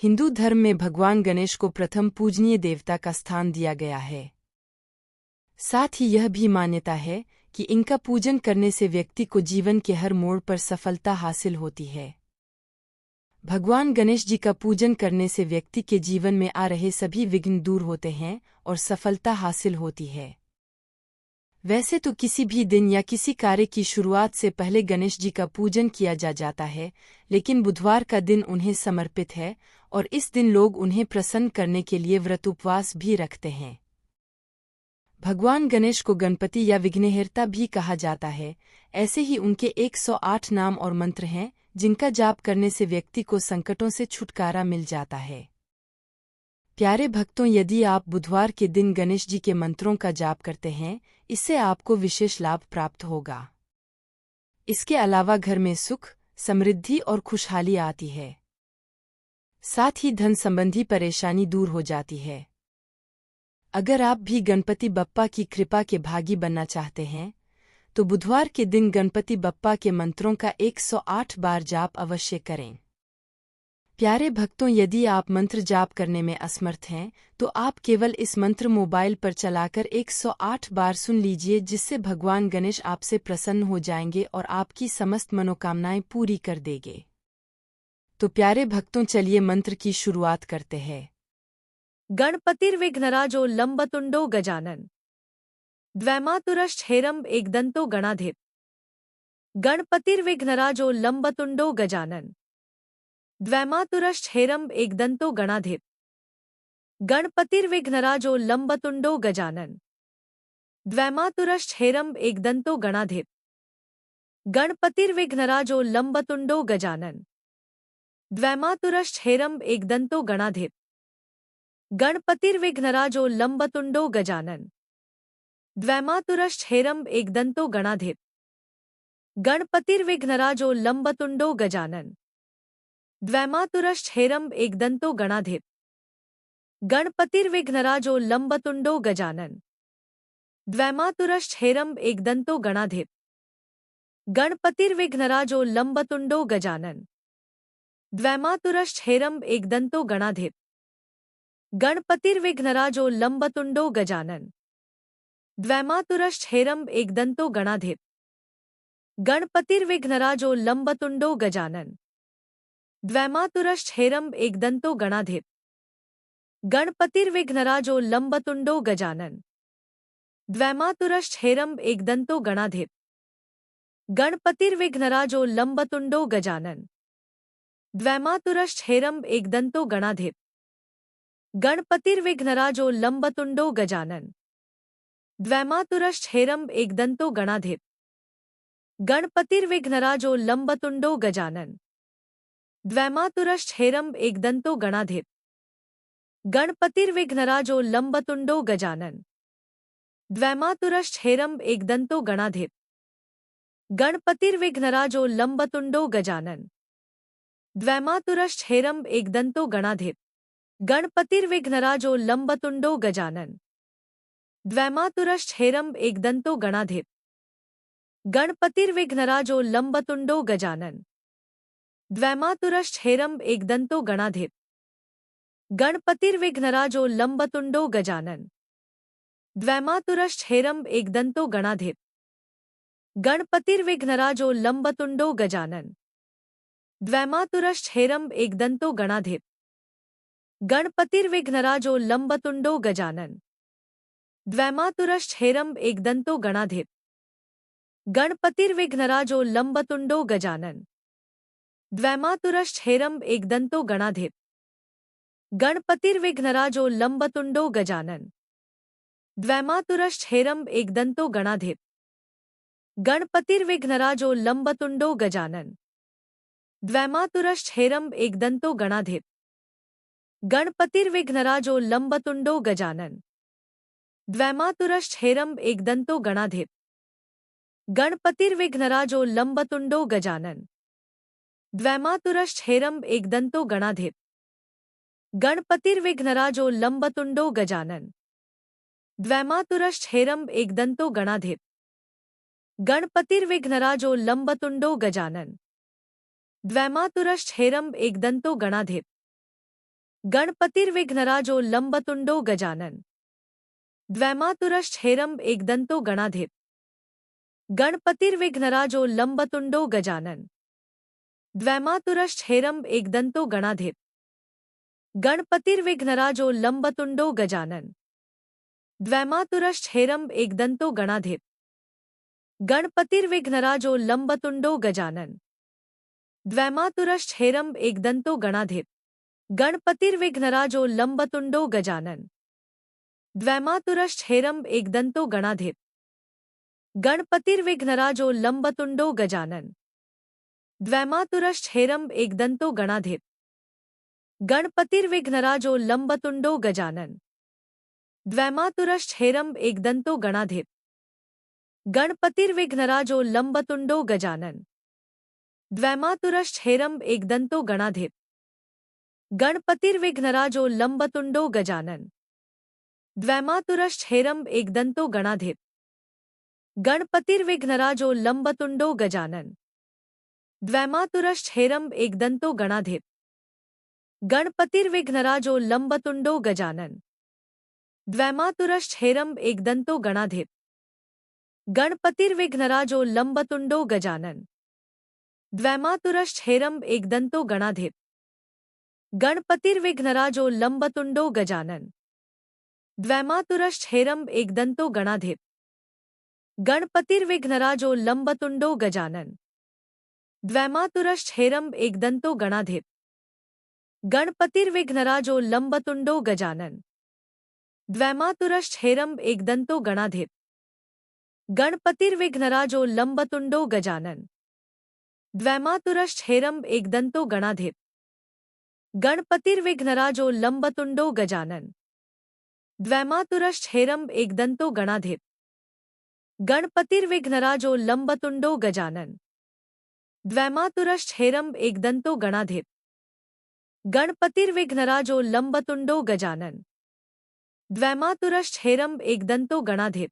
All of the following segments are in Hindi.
हिंदू धर्म में भगवान गणेश को प्रथम पूजनीय देवता का स्थान दिया गया है। साथ ही यह भी मान्यता है कि इनका पूजन करने से व्यक्ति को जीवन के हर मोड़ पर सफलता हासिल होती है। भगवान गणेश जी का पूजन करने से व्यक्ति के जीवन में आ रहे सभी विघ्न दूर होते हैं और सफलता हासिल होती है। वैसे तो किसी भी दिन या किसी कार्य की शुरुआत से पहले गणेश जी का पूजन किया जाता है, लेकिन बुधवार का दिन उन्हें समर्पित है और इस दिन लोग उन्हें प्रसन्न करने के लिए व्रत उपवास भी रखते हैं। भगवान गणेश को गणपति या विघ्नहर्ता भी कहा जाता है। ऐसे ही उनके 108 नाम और मंत्र हैं, जिनका जाप करने से व्यक्ति को संकटों से छुटकारा मिल जाता है। प्यारे भक्तों, यदि आप बुधवार के दिन गणेश जी के मंत्रों का जाप करते हैं, इससे आपको विशेष लाभ प्राप्त होगा। इसके अलावा घर में सुख, समृद्धि और खुशहाली आती है। साथ ही धन संबंधी परेशानी दूर हो जाती है। अगर आप भी गणपति बप्पा की कृपा के भागी बनना चाहते हैं, तो बुधवार के दिन गणपति बप्पा के मंत्रों का 108 बार जाप अवश्य करें। प्यारे भक्तों, यदि आप मंत्र जाप करने में असमर्थ हैं, तो आप केवल इस मंत्र मोबाइल पर चलाकर 108 बार सुन लीजिए, जिससे भगवान गणेश आपसे प्रसन्न हो जाएंगे और आपकी समस्त मनोकामनाएं पूरी कर देंगे। तो प्यारे भक्तों, चलिए मंत्र की शुरुआत करते हैं। गणपतिर्विघ्नराजो लंबतुंडो गजानन द्वैमातुरश्चेरम एकदंतो गणाधिप। गणपतिर्विघ्नराजो लंबतुंडो गजानन द्वैमातुरश्चेरम एकदंतो गणाधिप। गणपतिर्विघ्नराजो लंबतुंडो गजानन द्वैमातुरश्चेरम एकदंतो गणाधिप। गणपतिर्विघ्नराजो लंबतुंडो गजानन द्वैमातुरश्चेरम एकदंतो गणाधिप। गणपतिर्विघ्नराजो लंबतुंडो गजानन द्वैमातुरश्चेरम एकदंतो गणाधिप। गणपतिर्विघ्नराजो लंबतुंडो गजानन द्वैमातुरश्चेरम एकदंतो गणाधिप। गणपतिर्विघ्नराजो लंबतुंडो गजानन द्वैमातुरश्चेरम एकदंतो गणाधिप। गणपतिर्विघ्नराजो लंबतुंडो गजानन द्वैमातुरश्चेरम एकदंतो गणाधिप। गणपतिर्विघ्नराजो लंबतुंडो गजानन द्वैमातुरश्चेरम एकदंतो गणाधिप। गणपतिर्विघ्नराजो लंबतुंडो गजानन द्वैमातुरश्चेरम एकदंतो गणाधिप। गणपतिर्विघ्नराजो लंबतुंडो गजानन द्वैमातुरश्चेरम एकदंतो गणाधिप। गणपतिर्विघ्नराजो लंबतुंडो गजानन द्वैमातुरश्चेरम एकदंतो गणाधिप। गणपतिर्विघ्नराजो लंबतुंडो गजानन द्वैमातुरश्चेरम एकदंतो गणाधिप। गणपतिर्विघ्नराजो लंबतुंडो गजानन द्वैमातुरश्चेरम एकदंतो गणाधिप। गणपतिर्विघ्नराजो लंबतुंडो गजानन द्वैमातुरश्चेरम एकदंतो गणाधिप। गणपतिर्विघ्नराजो लंबतुंडो गजानन द्वैमातुरश्चेरम एकदंतो गणाधिप। गणपतिर्विघ्नराजो लंबतुंडो गजानन द्वैमातुरश्चेरम एकदंतो गणाधिप। गणपतिर्विघ्नराजो लंबतुंडो गजानन द्वैमातुरश्चेरम एकदंतो गणाधिप। गणपतिर्विघ्नराजो लंबतुंडो गजानन द्वैमातुरश्चेरम एकदंतो गणाधिप। गणपतिर्विघ्नराजो लंबतुंडो गजानन द्वैमातुरश्चेरम एकदंतो गणाधिप। गणपतिर्विघ्नराजो लंबतुंडो गजानन द्वैमातुरश्चेरम एकदंतो गणाधिप। गणपतिर्विघ्नराजो लंबतुंडो गजानन द्वैमातुरश्चेरम एकदंतो गणाधिप। गणपतिर्विघ्नराजो लंबतुंडो गजानन द्वैमातुरश्चेरम एकदंतो गणाधिप। गणपतिर्विघ्नराजो लंबतुंडो गजानन द्वैमातुरश्चेरम एकदंतो गणाधिप। गणपतिर्विघ्नराजो लंबतुंडो गजानन द्वैमातुरश्चेरम एकदंतो गणाधिप। गणपतिर्विघ्नराजो लंबतुंडो गजानन द्वैमातुरश्चेरम एकदंतो गणाधिप। गणपतिर्विघ्नराजो लंबतुंडो गजानन द्वैमातुरश्चेरम एकदंतो गणाधिप। गणपतिर्विघ्नराजो लंबतुंडो गजानन द्वैमातुरश्चेरम एकदंतो गणाधिप। गणपतिर्विघ्नराजो लंबतुंडो गजानन। द्वैमातुरश्चेरम एकदंतो गणाधिप। गणपतिर्विघ्नराजो लंबतुंडो गजानन। द्वैमातुरश्चेरम एकदंतो गणाधिप। गणपतिर्विघ्नराजो लंबतुंडो गजानन। द्वैमातुरश्चेरम एकदंतो गणाधिप। गणपतिर्विघ्नराजो लंबतुंडो गजानन। द्वैमातुरश्चेरम एकदंतो गणाधिप। गणपतिर्विघ्नराजो लंबतुंडो गजानन। द्वैमातुरश्चेरम एकदंतो गणाधिप। गणपतिर्विघ्नराजो लंबतुंडो गजानन। द्वैमातुरश्चेरम एकदंतो गणाधिप। गणपतिर्विघ्नराजो लंबतुंडो गजानन। द्वैमातुरश्चेरम एकदंतो गणाधिप। गणपतिर्विघ्नराजो लंबतुंडो गजानन। द्वैमातुरश्चेरम एकदंतो गणाधिप। गणपतिर्विघ्नराजो लंबतुंडो गजानन। द्वैमातुरश्चेरम एकदंतो गणाधिप। गणपतिर्विघ्नराजो लंबतुंडो गजानन। द्वैमातुरश्चेरम एकदंतो गणाधिप। गणपतिर्विघ्नराजो लंबतुंडो गजानन। द्वैमातुरश्चेरम एकदंतो गणाधिप। गणपतिर्विघ्नराजो लंबतुंडो गजानन। द्वैमातुरश्चेरम एकदंतो गणाधिप। गणपतिर्विघ्नराजो लंबतुंडो गजानन। द्वैमातुरश्चेरम एकदंतो गणाधिप। गणपतिर्विघ्नराजो लंबतुंडो गजानन। द्वैमातुरश्चेरम एकदंतो गणाधिप। गणपतिर्विघ्नराजो लंबतुंडो गजानन। द्वैमातुरश्चेरम एकदंतो गणाधिप। गणपतिर्विघ्नराजो लंबतुंडो गजानन। द्वैमातुरश्चेरम एकदंतो गणाधिप। गणपतिर्विघ्नराजो लंबतुंडो गजानन। द्वैमातुरश्चेरम एकदंतो गणाधिप। गणपतिर्विघ्नराजो लंबतुंडो गजानन। द्वैमातुरश्चेरम एकदंतो गणाधिप। गणपतिर्विघ्नराजो लंबतुंडो गजानन। द्वैमातुरश्चेरम एकदंतो गणाधिप। गणपतिर्विघ्नराजो लंबतुंडो गजानन। द्वैमातुरश्चेरम एकदंतो गणाधिप।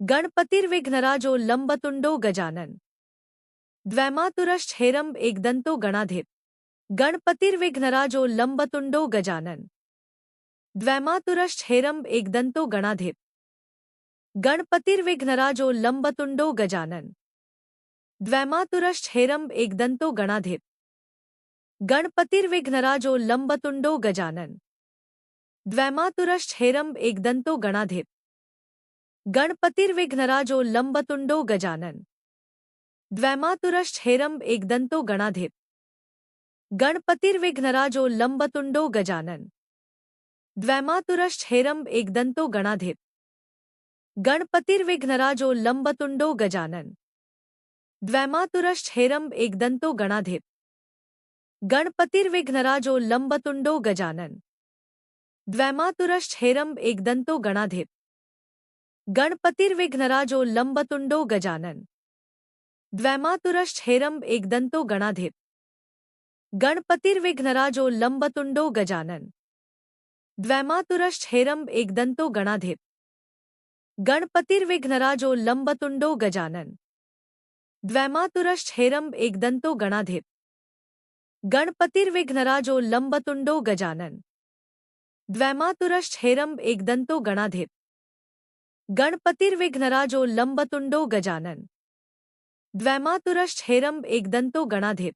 गणपतिर्विघ्नराजो लंबतुंडो गजानन। द्वैमातुरश्चेरम एकदंतो गणाधिप। गणपतिर्विघ्नराजो लंबतुंडो गजानन। द्वैमातुरश्चेरम एकदंतो गणाधिप। गणपतिर्विघ्नराजो लंबतुंडो गजानन। द्वैमातुरश्चेरम एकदंतो गणाधिप। गणपतिर्विघ्नराजो लंबतुंडो गजानन। द्वैमातुरश्चेरम एकदंतो गणाधिप। गणपतिर्विघ्नराजो लंबतुंडो गजानन। द्वैमातुरश्चेरम एकदंतो गणाधिप। गणपतिर्विघ्नराजो लंबतुंडो गजानन। द्वैमातुरश्चेरम एकदंतो गणाधिप। गणपतिर्विघ्नराजो लंबतुंडो गजानन। द्वैमातुरश्चेरम एकदंतो गणाधिप। गणपतिर्विघ्नराजो लंबतुंडो गजानन। द्वैमातुरश्चेरम एकदंतो गणाधिप। गणपतिर्विघ्नराजो लंबतुंडो गजानन। द्वैमातुरश्चेरम एकदंतो गणाधिप। गणपतिर्विघ्नराजो लंबतुंडो गजानन। द्वैमातुरश्चेरम एकदंतो गणाधिप। गणपतिर्विघ्नराजो लंबतुंडो गजानन। द्वैमातुरश्चेरम एकदंतो गणाधिप। गणपतिर्विघ्नराजो लंबतुंडो गजानन। द्वैमातुरश्चेरम एकदंतो गणाधिप।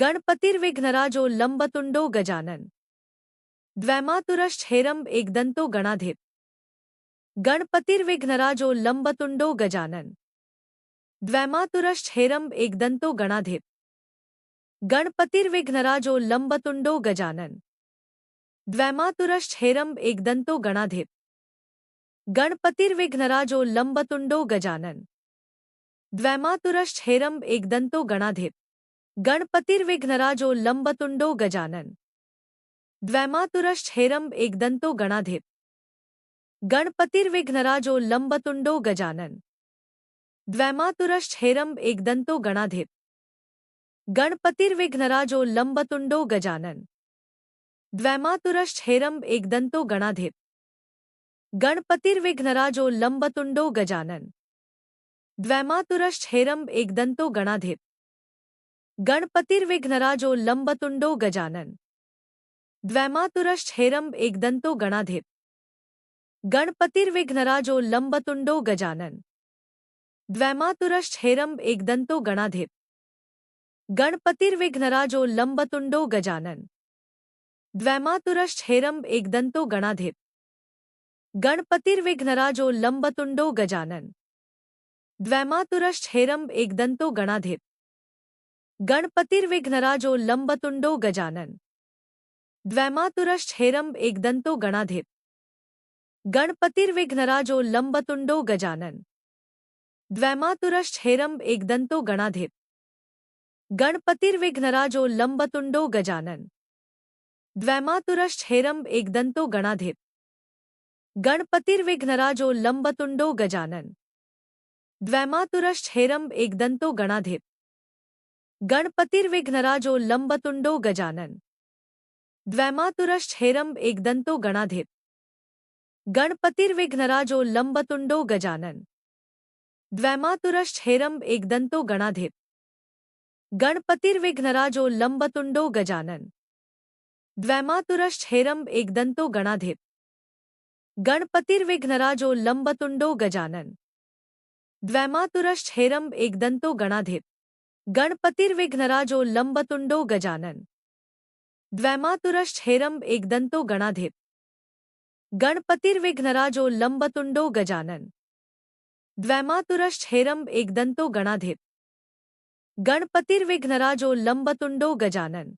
गणपतिर्विघ्नराजो लंबतुंडो गजानन। द्वैमातुरश्चेरम एकदंतो गणाधिप। गणपतिर्विघ्नराजो लंबतुंडो गजानन। द्वैमातुरश्चेरम एकदंतो गणाधिप। गणपतिर्विघ्नराजो लंबतुंडो गजानन। द्वैमातुरश्चेरम एकदंतो गणाधिप। गणपतिर्विघ्नराजो लंबतुंडो गजानन। द्वैमातुरश्चेरम एकदंतो गणाधिप। गणपतिर्विघ्नराजो लंबतुंडो गजानन। द्वैमातुरश्चेरम एकदंतो गणाधिप। गणपतिर्विघ्नराजो लंबतुंडो गजानन। द्वैमातुरश्चेरम एकदंतो गणाधिप। गणपतिर्विघ्नराजो लंबतुंडो गजानन। द्वैमातुरश्चेरम एकदंतो गणाधिप। गणपतिर्विघ्नराजो लंबतुंडो गजानन। द्वैमातुरश्चेरम एकदंतो गणाधिप। गणपतिर्विघ्नराजो लंबतुंडो गजानन। द्वैमातुरश्चेरम् एकदन्तो गणाधिप गणपतिर्विघ्नराजो लम्बतुण्डो गजानन द्वैमातुरश्चेरम् एकदन्तो गणाधिप गणपतिर्विघ्नराजो लम्बतुण्डो गजानन द्वैमातुरश्चेरम् एकदन्तो गणाधिप गणपतिर्विघ्नराजो लम्बतुण्डो गजानन द्वैमातुरश्चेरम् एकदन्तो गणाधिप गणपतिर्विघ्नराजो लम्बतुण्डो गजानन द्वैमातुरश्चेरम् एकदन्तो गणाधिप गणपतिर्विघ्नराजो लम्बतुण्डो गजानन द्वैमातुरश्चेरम् एकदन्तो गणाधिप गणपतिर्विघ्नराजो लम्बतुण्डो गजानन द्वैमातुरश्चेरम् एकदन्तो गणाधिप गणपतिर्विघ्नराजो लम्बतुण्डो गजानन द्वैमातुरश्चेरम् एकदन्तो गणाधिप गणपतिर्विघ्नराजो लम्बतुण्डो गजानन द्वैमातुरश्चेरम् एकदन्तो गणाधिप गणपतिर्विघ्नराजो लम्बतुण्डो गजानन द्वैमातुरश्चेरम् एकदन्तो गणाधिप गणपतिर्विघ्नराजो लम्बतुण्डो गजानन द्वैमातुरश्चेरम् एकदन्तो गणाधिप गणपतिर्विघ्नराजो लम्बतुण्डो गजानन द्वैमातुरश्चेरम् एकदन्तो गणाधिप गणपतिर्विघ्नराजो लम्बतुण्डो गजानन द्वैमातुरश्चेरम् एकदन्तो गणाधिप गणपतिर्विघ्नराजो लम्बतुण्डो गजानन द्वैमातुरश्चेरम् एकदन्तो गणाधिप गणपतिर्विघ्नराजो लम्बतुण्डो गजानन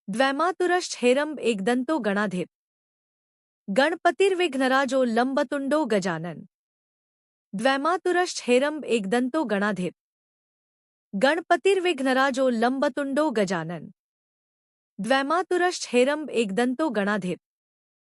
द्वैमातुरश्चेरम् एकदन्तो गणाधिप गणपतिर्विघ्नराजो लम्बतुण्डो गजानन द्वैमातुरश्चेरम् एकदन्तो गणाधिप गणपतिर्विघ्नराजो लम्बतुण्डो गजानन द्वैमातुरश्चेरम् एकदन्तो गणाधिप